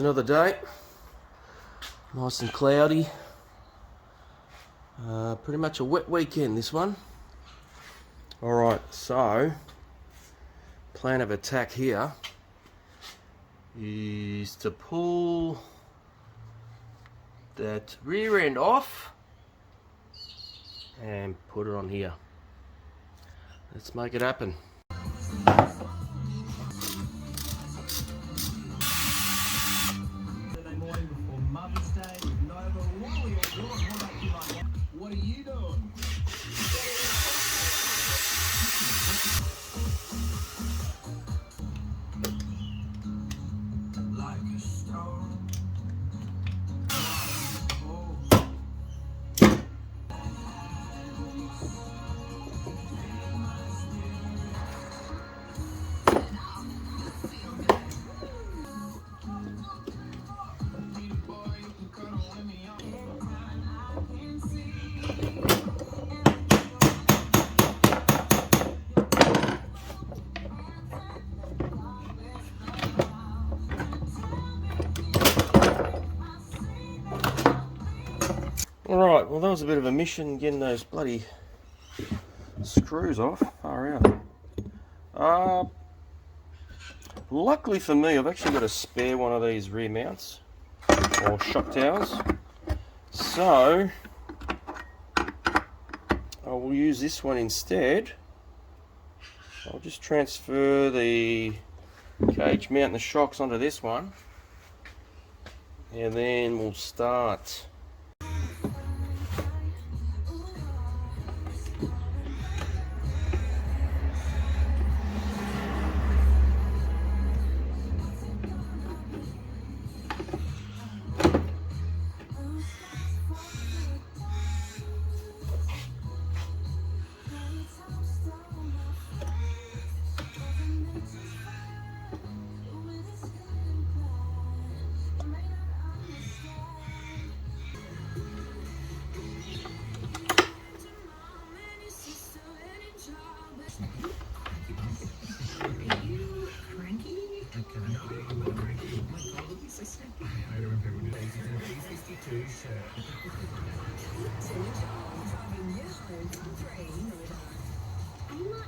another day. Nice and cloudy. Pretty much a wet weekend, this one. Alright, so plan of attack here is to pull that rear end off and put it on here. Let's make it happen. What are you doing? Like a stone. Alright, well that was a bit of a mission getting those bloody screws off. Far out. Luckily for me, I've actually got a spare one of these rear mounts or shock towers. So I will use this one instead. I'll just transfer the cage mount and the shocks onto this one, and then we'll start.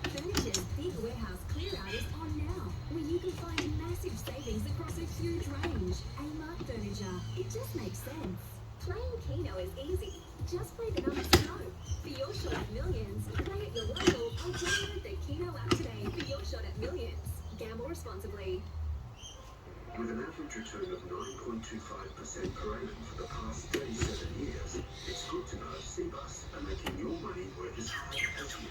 Furniture's big warehouse clear out is on now, where you can find massive savings across a huge range. Amart Furniture, it just makes sense. Playing Keno is easy. Just play the numbers you know. For your shot at millions, play at your local or download the Keno app today for your shot at millions. Gamble responsibly. With an average return of 9.25% per annum for the past 37 years, it's good to know CBUS are making your money work as hard as you.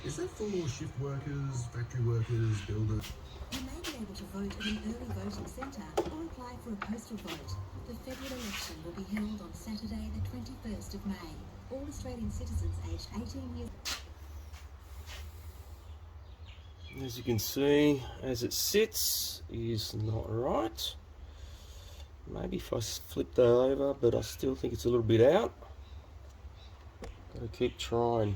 Is that for shift workers, factory workers, builders? You may be able to vote at an early voting centre or apply for a postal vote. The federal election will be held on Saturday the 21st of May. All Australian citizens aged 18 years... As you can see, as it sits is not right. Maybe if I flip that over, but I still think it's a little bit out. Gotta keep trying.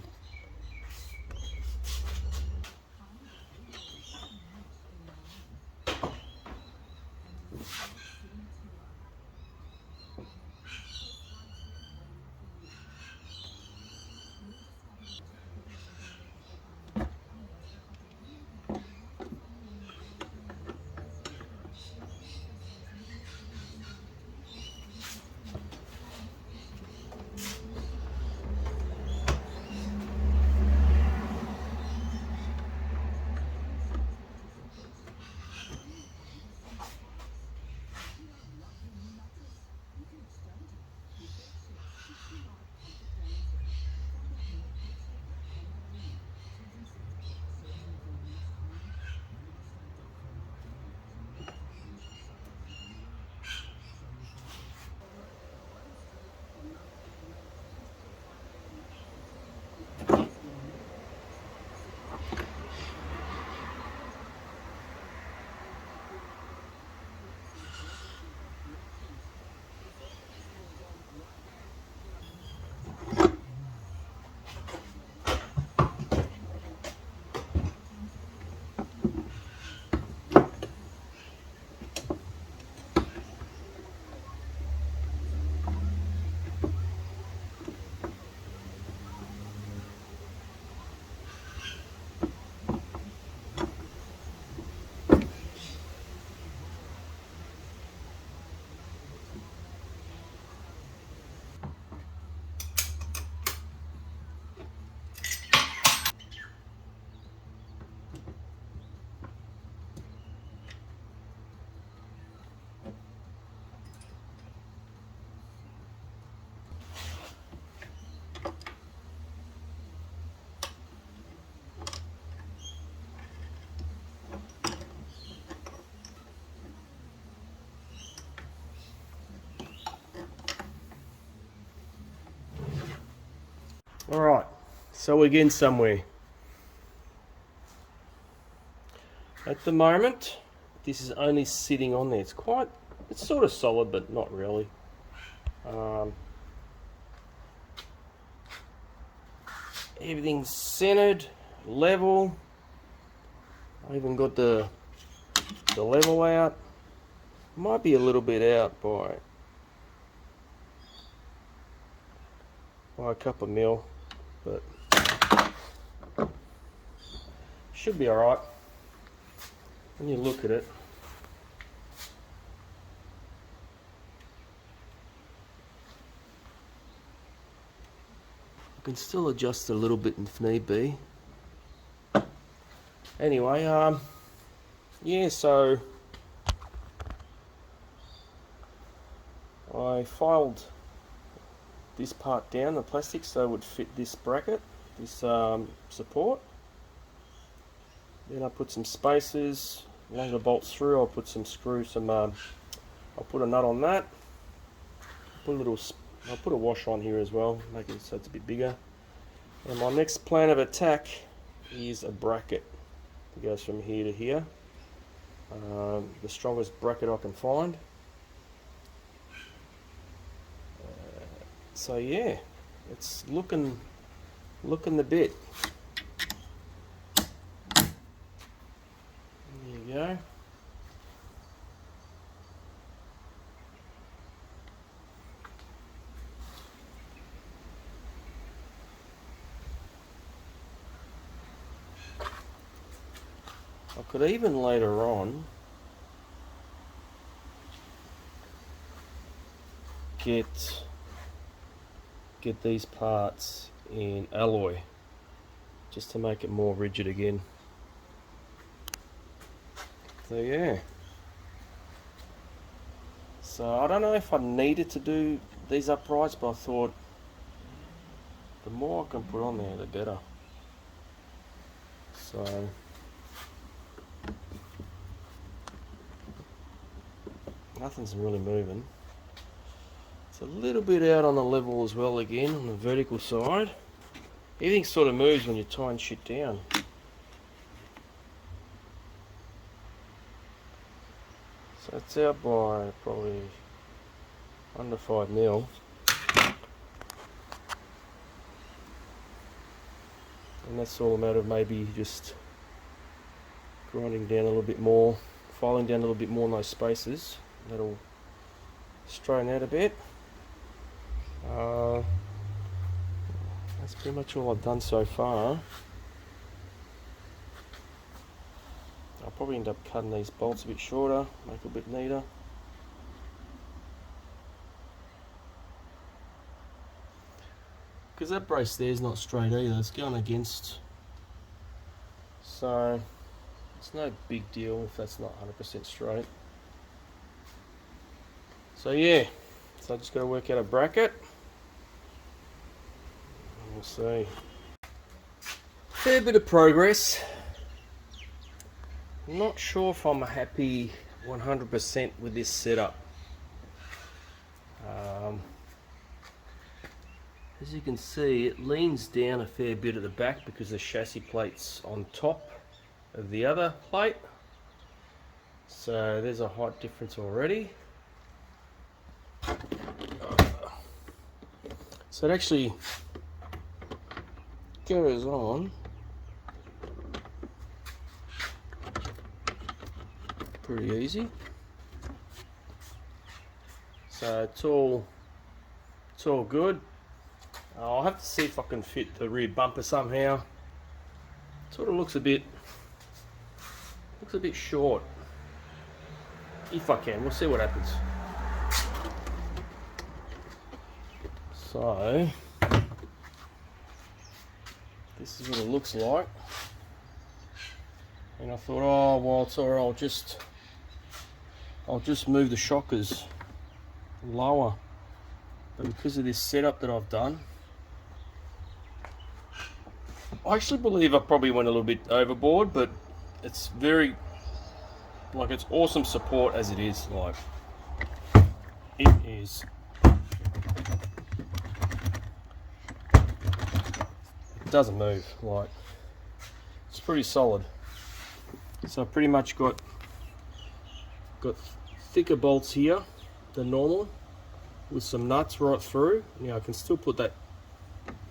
So we're getting somewhere. At the moment, this is only sitting on there. It's sort of solid, but not really. Everything's centered, level. I even got the level out. Might be a little bit out by a couple of mil, but should be alright when you look at it. I can still adjust it a little bit if need be. Anyway, yeah, so I filed this part down, the plastic, so it would fit this bracket, this support. Then I put some spacers, run the bolts through. I'll put some screws, I'll put a nut on that. I'll put a wash on here as well, make it so it's a bit bigger. And my next plan of attack is a bracket. It goes from here to here. The strongest bracket I can find. So yeah, it's looking the bit. There you go. I could even later on get these parts in alloy just to make it more rigid again. So yeah. So I don't know if I needed to do these uprights, but I thought the more I can put on there, the better. So nothing's really moving. It's a little bit out on the level as well again, on the vertical side. Everything sort of moves when you're tying shit down. So it's out by probably under 5 mil. And that's all a matter of maybe just grinding down a little bit more, filing down a little bit more in those spaces. That'll straighten out a bit. That's pretty much all I've done so far. I'll probably end up cutting these bolts a bit shorter, make it a bit neater. Because that brace there is not straight either, it's going against. So it's no big deal if that's not 100% straight. So yeah, so I just got to work out a bracket. We'll see. Fair bit of progress. I'm not sure if I'm happy 100% with this setup. As you can see, it leans down a fair bit at the back because the chassis plate's on top of the other plate. So there's a height difference already. So it actually goes on pretty easy. So it's all good. I'll have to see if I can fit the rear bumper somehow. Sort of looks a bit short. If I can, we'll see what happens. So this is what it looks like. And I thought, oh well, it's alright. I'll just move the shockers lower. But because of this setup that I've done, I actually believe I probably went a little bit overboard, but it's very, like, it's awesome support as it is. Like, it is doesn't move. Like, it's pretty solid. So I've pretty much got thicker bolts here than normal, with some nuts right through. Now I can still put that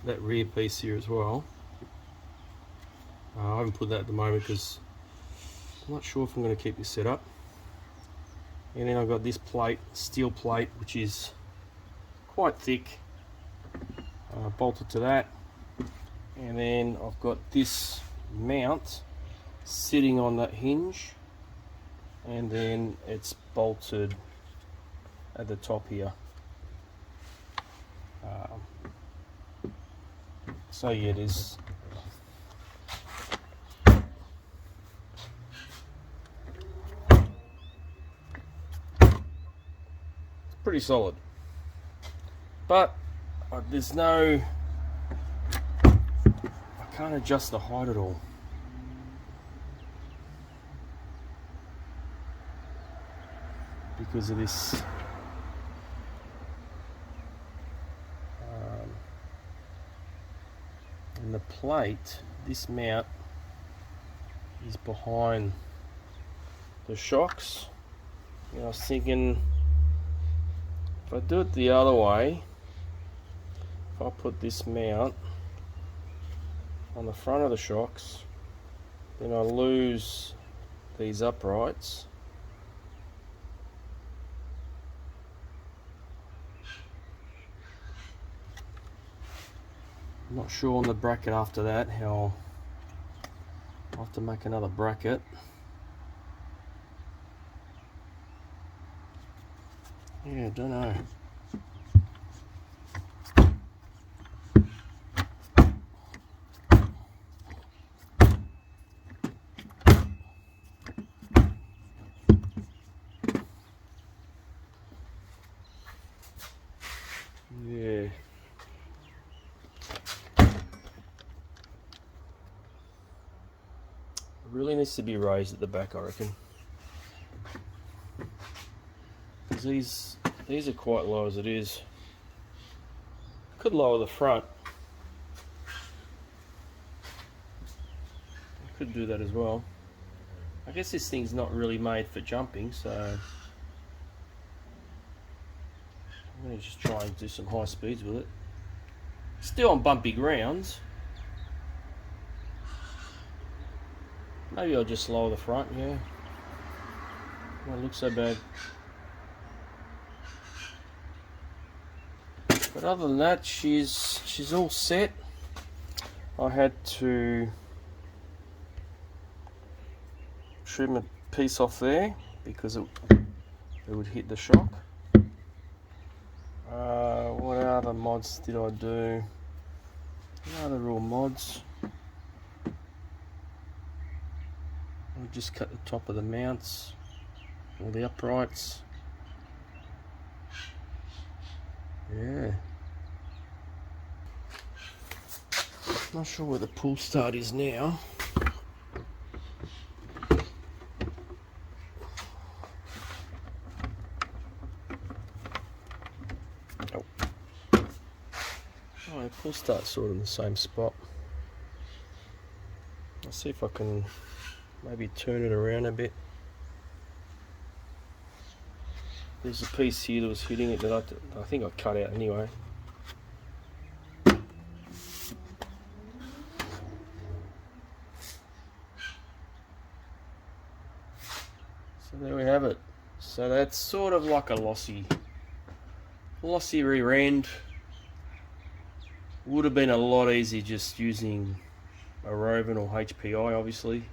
rear piece here as well. I haven't put that at the moment because I'm not sure if I'm going to keep this set up. And then I've got this plate, steel plate, which is quite thick, bolted to that. And then I've got this mount sitting on that hinge, and then it's bolted at the top here. So yeah, it is. Pretty solid, but there's no, I can't adjust the height at all. Because of this and the plate, this mount is behind the shocks. And I was thinking, if I do it the other way, if I put this mount on the front of the shocks, then I lose these uprights. I'm not sure on the bracket after that how I'll have to make another bracket. Yeah, I don't know. Yeah. It really needs to be raised at the back, I reckon. Because these are quite low as it is. Could lower the front. I could do that as well. I guess this thing's not really made for jumping, so I'm going to just try and do some high speeds with it. Still on bumpy grounds. Maybe I'll just lower the front, yeah. Won't look so bad. But other than that, she's all set. I had to trim a piece off there because it would hit the shock. What other mods did I do? No other real mods. I just cut the top of the mounts, all the uprights. Yeah. Not sure where the pull start is now. Oh, the pull start's sort of in the same spot. I'll see if I can maybe turn it around a bit. There's a piece here that was hitting it that I think I cut out anyway. So there we have it. So that's sort of like a Losi rear end. Would have been a lot easier just using a Roven or HPI, obviously.